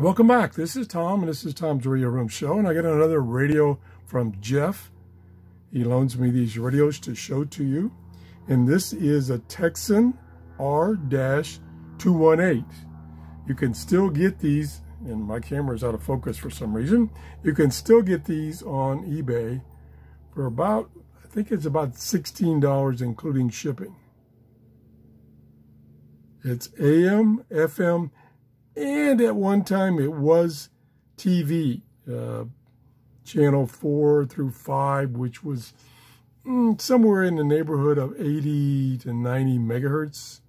Welcome back. This is Tom, and this is Tom's Radio Room Show, and I got another radio from Jeff. He loans me these radios to show to you, and this is a Tecsun R218. You can still get these, and my camera is out of focus for some reason. You can still get these on eBay for about, I think it's about $16, including shipping. It's AM, FM, and at one time it was TV, channel 4 through 5, which was somewhere in the neighborhood of 80 to 90 megahertz,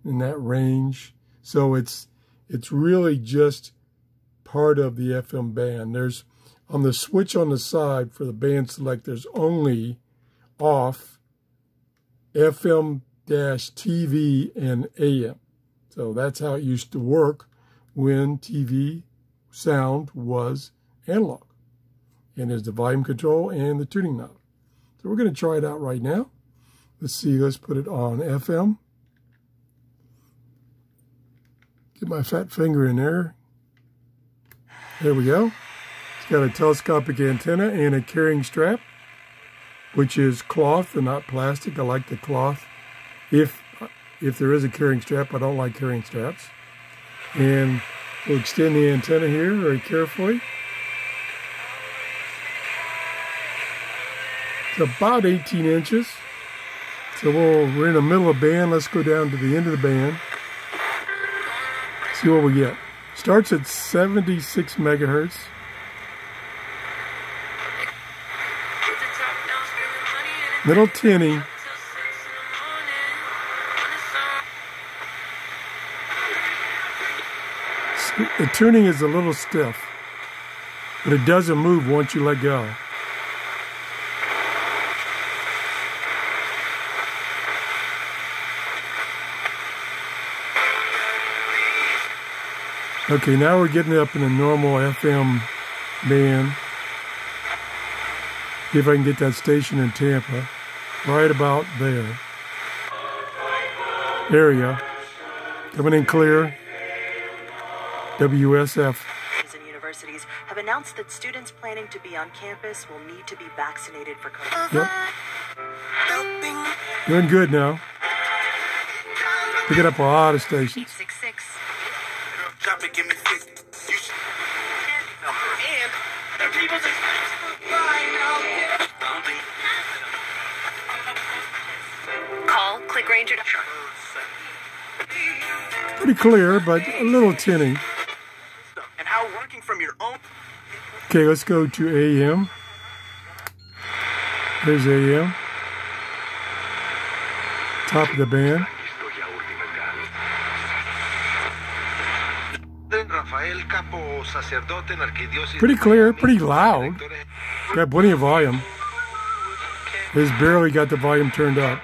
in that range. So it's really just part of the FM band. There's, on the switch on the side for the band select, there's only off, FM, TV, and AM. So that's how it used to work when TV sound was analog. And there's the volume control and the tuning knob. So we're going to try it out right now. Let's see, let's put it on FM. Get my fat finger in there. There we go. It's got a telescopic antenna and a carrying strap, which is cloth and not plastic. I like the cloth. If there is a carrying strap, I don't like carrying straps. And we'll extend the antenna here very carefully. It's about 18 inches. So we're in the middle of the band. Let's go down to the end of the band. See what we get. Starts at 76 megahertz. Little tinny. The tuning is a little stiff, but it doesn't move once you let go. Okay, now we're getting up in a normal FM band. See if I can get that station in Tampa, right about there. There we go. Coming in clear. WSF. And universities have announced that students planning to be on campus will need to be vaccinated for COVID. Yep. Doing good now. Picking up a lot of stations. 866. Call Click Ranger. Pretty clear, but a little tinny. And how working from your own. Okay, let's go to AM. There's AM. Top of the band. Pretty clear, pretty loud. Got plenty of volume. It's barely got the volume turned up.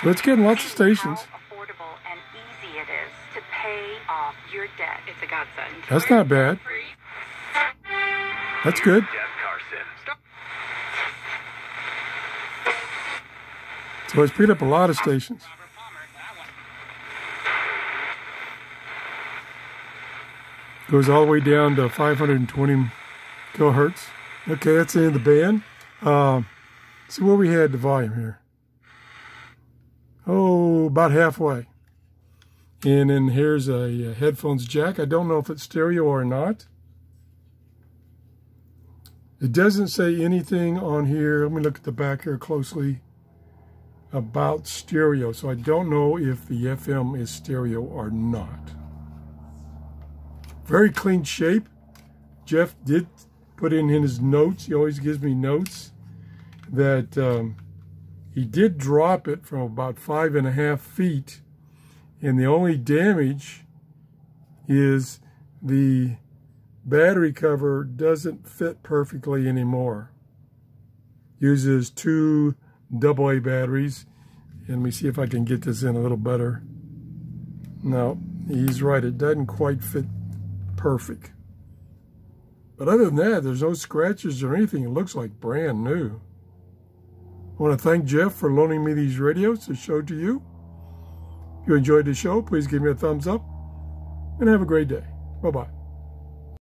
So it's getting lots of stations. How affordable and easy it is to pay off your debt. It's a godsend. That's not bad. That's good. So it's picked up a lot of stations. Goes all the way down to 520 kilohertz. Okay, that's the end of the band. See where we had the volume here. Oh, about halfway. And then here's a headphones jack. I don't know if it's stereo or not. It doesn't say anything on here. Let me look at the back here closely about stereo. So I don't know if the FM is stereo or not. Very clean shape. Jeff did put in his notes. He always gives me notes that he did drop it from about 5.5 feet, and the only damage is the battery cover doesn't fit perfectly anymore. Uses 2 AA batteries, and let me see if I can get this in a little better. No, he's right, it doesn't quite fit perfect. But other than that, there's no scratches or anything. It looks like brand new. I want to thank Jeff for loaning me these radios to show to you. If you enjoyed the show, please give me a thumbs up and have a great day. Bye-bye.